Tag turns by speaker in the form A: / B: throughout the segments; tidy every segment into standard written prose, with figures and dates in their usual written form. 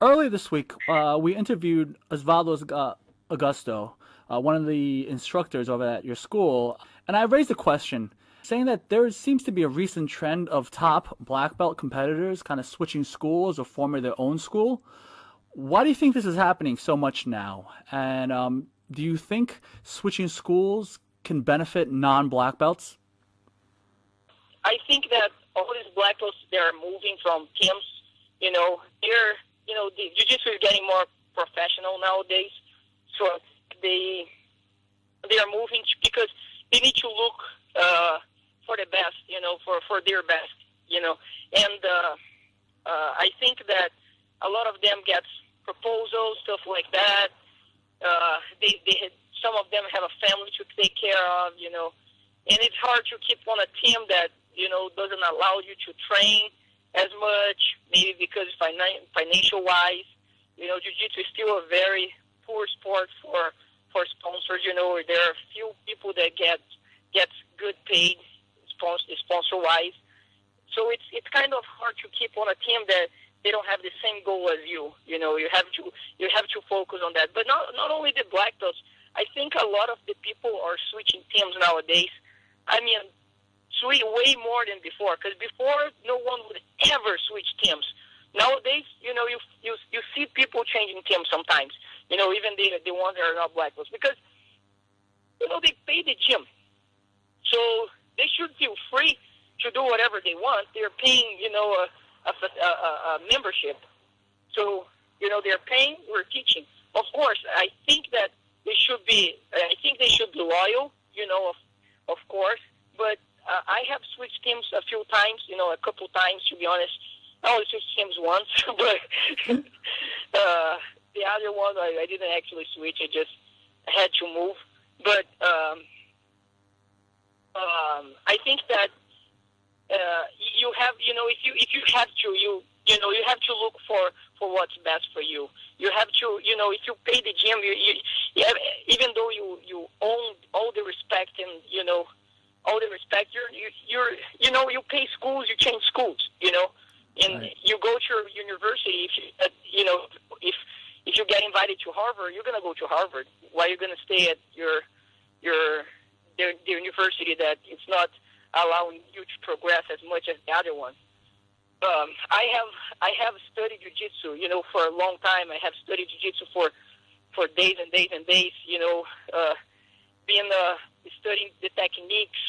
A: Earlier this week, we interviewed Osvaldo Augusto, one of the instructors over at your school, and I raised a question saying that there seems to be a recent trend of top black belt competitors kind of switching schools or forming their own school. Why do you think this is happening so much now? And do you think switching schools can benefit non-black belts?
B: I think that all these black belts they are moving from teams. The jiu-jitsu is getting more professional nowadays, so they they are moving because they need to look for the best, for their best, and I think that a lot of them get proposals, stuff like that. Some of them have a family to take care of, and it's hard to keep on a team that doesn't allow you to train as much, maybe because financial wise, jiu-jitsu is still a very poor sport for sponsors. There are few people that get good paid sponsor wise, so it's kind of hard to keep on a team that they don't have the same goal as you. You have to focus on that. But not only the black belts. I think a lot of the people are switching teams nowadays. I mean, way more than before. Because before, no one would ever switch teams. Nowadays, you see people changing teams sometimes. Even the ones that are not black belts, because they pay the gym, so they should feel free to do whatever they want. They're paying, a membership. So, they're paying, we're teaching. Of course, I think they should be loyal, of course. But I have switched teams a few times, a couple times, to be honest. I only switched teams once, but the other one, I didn't actually switch. I just had to move. But I think that you have, if you have to, you have to look for what's best for you. You have to, if you pay the gym, you have, even though you own all the respect and all the respect, you pay schools, you change schools, and
A: Right.
B: you go to your university. If you get invited to Harvard, you're gonna go to Harvard. Why are you gonna stay at the university that it's not allowing you to progress as much as the other one? I have studied jiu-jitsu, for a long time. I have studied jiu-jitsu for days and days and days, being studying the techniques,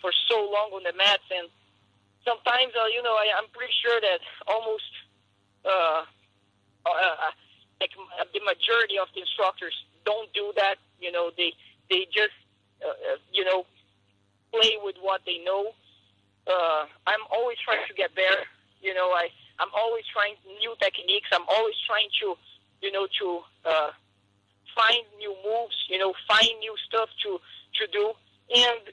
B: for so long on the mats. And sometimes, I'm pretty sure that almost like the majority of the instructors don't do that. They just play with what they know. I'm always trying to get better. I'm always trying new techniques. I'm always trying to find new moves. Find new stuff to do. And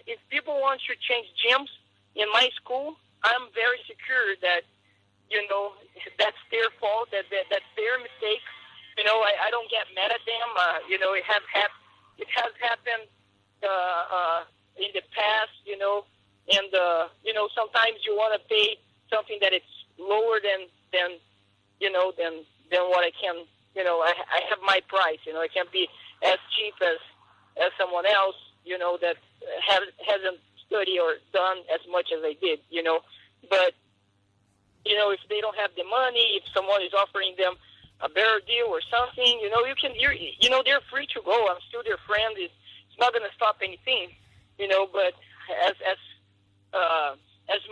B: if people want to change gyms in my school, I'm very secure that that's their fault. That's their mistake. I don't get mad at them. It has happened in the past. And sometimes you want to pay something that it's lower than what I can. I have my price. I can't be as cheap as someone else. That hasn't studied or done as much as I did. But if they don't have the money, if someone is offering them a better deal or something, they're free to go. I'm still their friend. It's not going to stop anything. But as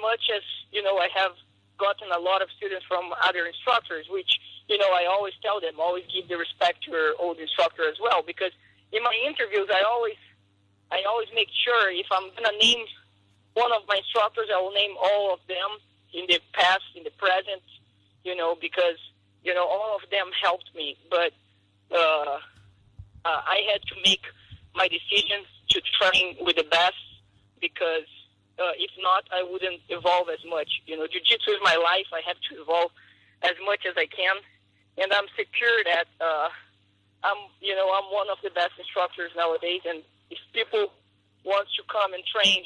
B: much as I have gotten a lot of students from other instructors, which I always tell them, always give the respect to your old instructor as well, because in my interviews I always make sure if I'm gonna name one of my instructors, I will name all of them in the past, in the present, because all of them helped me, but I had to make my decisions to train with the best, because if not, I wouldn't evolve as much. Jiu-jitsu is my life. I have to evolve as much as I can, and I'm secure that I'm one of the best instructors nowadays. And if people want to come and train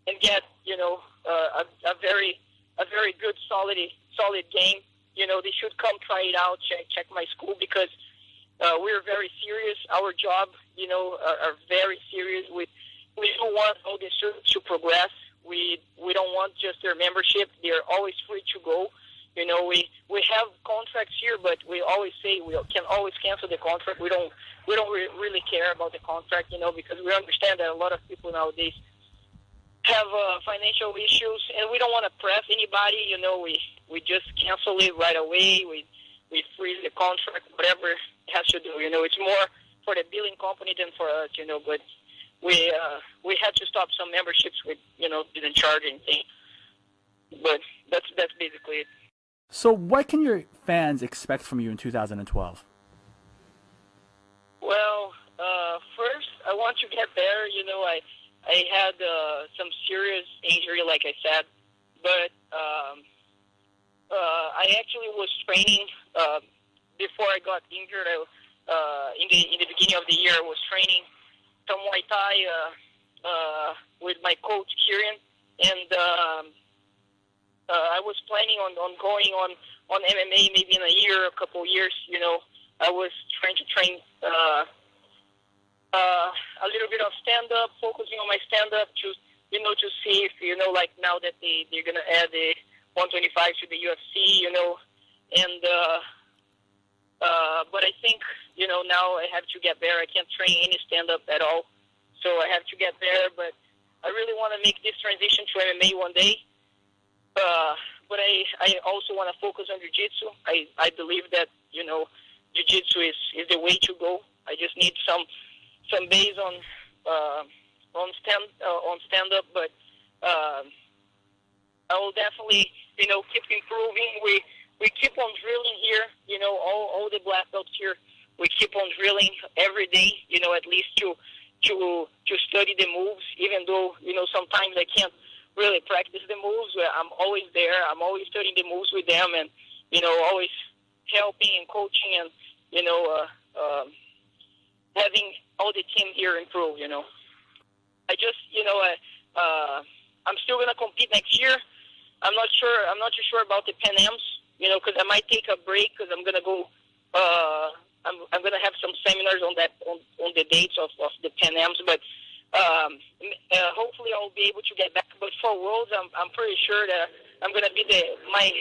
B: and get a very good, solid solid game. They should come try it out, check my school, because we're very serious. Our job, are very serious. We don't want all the students to progress. We don't want just their membership. They're always free to go. We have contracts here, but we always say we can always cancel the contract. We don't really care about the contract, because we understand that a lot of people nowadays have financial issues, and we don't want to press anybody. We just cancel it right away. We freeze the contract, whatever it has to do. It's more for the billing company than for us. But we had to stop some memberships. We didn't charge anything. But that's basically it.
A: So what can your fans expect from you in 2012?
B: Well, first, I want to get better. I had some serious injury, like I said, but I actually was training before I got injured. In the beginning of the year, I was training some Muay Thai with my coach Kieran, and I was planning on going on MMA maybe in a year, a couple of years. I was trying to train a little bit of stand-up, focusing on my stand-up to see if, like now that they're going to add the 125 to the UFC, and but I think, now I have to get better. I can't train any stand-up at all, so I have to get better, but I really want to make this transition to MMA one day. But I also want to focus on jiu-jitsu. I believe that, jiu-jitsu is the way to go. I just need some base on stand-up, but I will definitely, keep improving. We keep on drilling here, all the black belts here. We keep on drilling every day, at least to study the moves, even though, sometimes I can't really practice the moves. I'm always there. I'm always studying the moves with them, and always helping and coaching, and having all the team here improve. I just I'm still gonna compete next year. I'm not too sure about the Pan Ams, because I might take a break, because I'm gonna go. I'm gonna have some seminars on the dates of the Pan Ams, but hopefully I'll be able to get back. But for Worlds, I'm pretty sure that I'm gonna be in my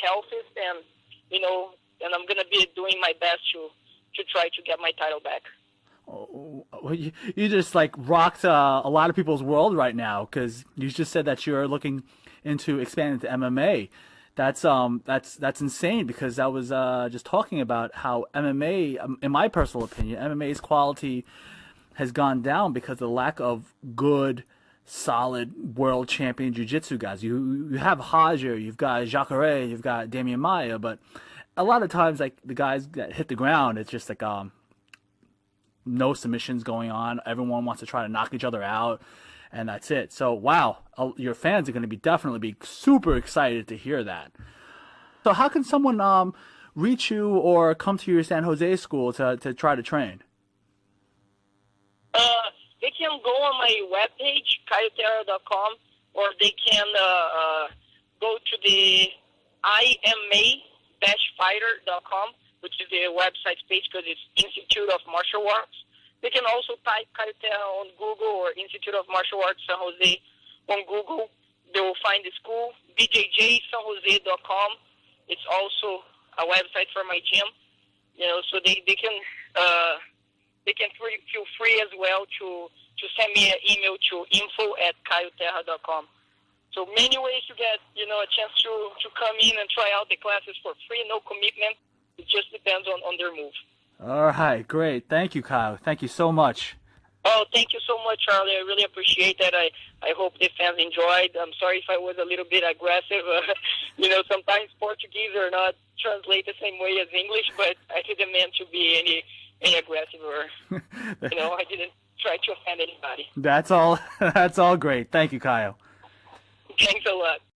B: healthiest, and and I'm gonna be doing my best to try to get my title back.
A: Oh, well, you just rocked a lot of people's world right now, because you just said that you're looking into expanding to MMA. That's insane, because I was just talking about how MMA, in my personal opinion, MMA's quality has gone down because of the lack of good, solid world champion jiu-jitsu guys. You have Hajer, you've got Jacare, you've got Damian Maia, but a lot of times, the guys that hit the ground, it's just no submissions going on. Everyone wants to try to knock each other out, and that's it. So, wow, your fans are going to definitely be super excited to hear that. So how can someone reach you or come to your San Jose school to try to train?
B: They can go on my webpage, caioterra.com, or they can go to the ima-fighter.com, which is the website page, because it's Institute of Martial Arts. They can also type Caio Terra on Google, or Institute of Martial Arts San Jose on Google. They will find the school. bjjsanjose.com. It's also a website for my gym. So they can feel free as well to send me an email to info@caioterra.com. So many ways to get a chance to come in and try out the classes for free, no commitment. It just depends on their move.
A: All right, great. Thank you, Kyle. Thank you so much.
B: Oh, thank you so much, Charlie. I really appreciate that. I hope the fans enjoyed. I'm sorry if I was a little bit aggressive. Sometimes Portuguese are not translate the same way as English, but I didn't mean to be any aggressive, or I didn't try to offend anybody.
A: That's all. That's all great. Thank you, Kyle.
B: Thanks a lot.